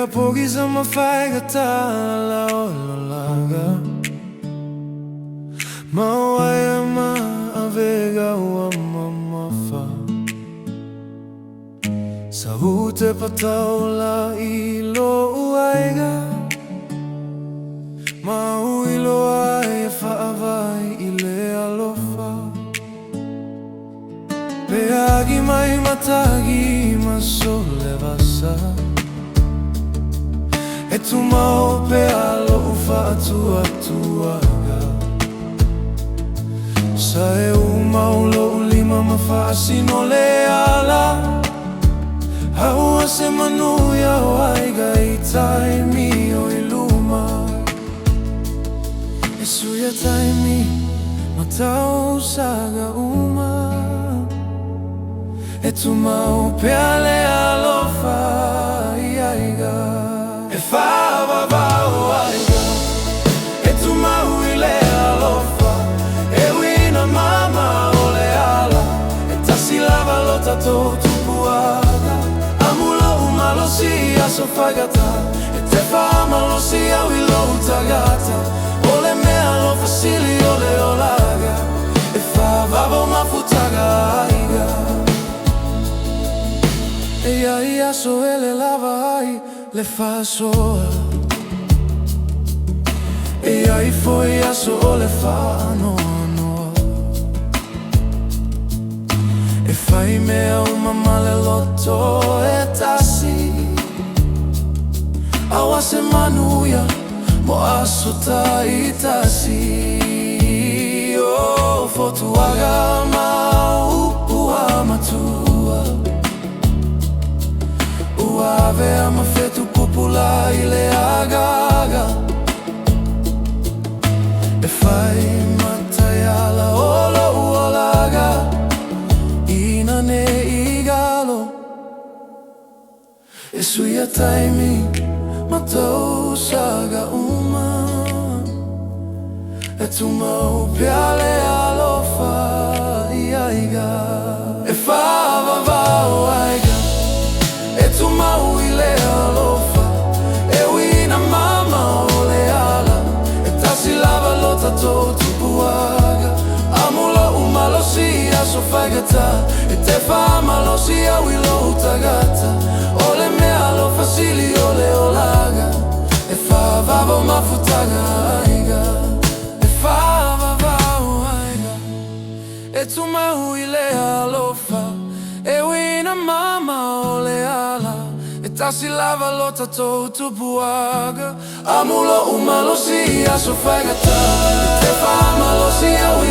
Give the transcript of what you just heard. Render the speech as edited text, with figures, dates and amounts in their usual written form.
Pega pogi sa mafaiga la ololaga Mawaya ma avega wa mamafa Sa hute pataula ilo uaiga Mau ilo ai faavai ile alofa Peagi mai matagi masole vasa E tu mau pe alo ufa atuaga Sa e umau lo ulima mafasino le ala Haua se manuia o aiga itai mi o iluma E suia taimi matau saga uma E tu mau pe ale alofa iaiga E fava vau aiga E tu mau ile alofa E wina mama ole ala E tasi lava lo tato tupuaga Amulo umalo si aso fagata E te fama lo si au ilo utagata Ole me alo fasili ole olaga E fava vau mafutaga aiga E ai aso ele lava ai le fa soa E ai foi aso o le fa noa E fai mea uma male loto e tasi Awa se manuia mo aso ta i tasi O fotuaga mau ua matua Ave ama fetu popula ile agaga E fai matayala olo uolaga Ina ne igalo E suia taimi matou saga uma E tu mau piale alofa iaiga E fava vau aiga E tu mau ile alofa E wina mama ole ala E tasi lava lo tato tupuaga Amula umalo si aso fagata E te fama lo si au ilo utagata Ole me alo fasili ole olaga E fava vau mafutaga aiga E fava vau aiga E tu mau ile alofa E wina mama ole ala E tasi lava lo tato tupuaga Amulo umalo si aso fagata E te fama lo si au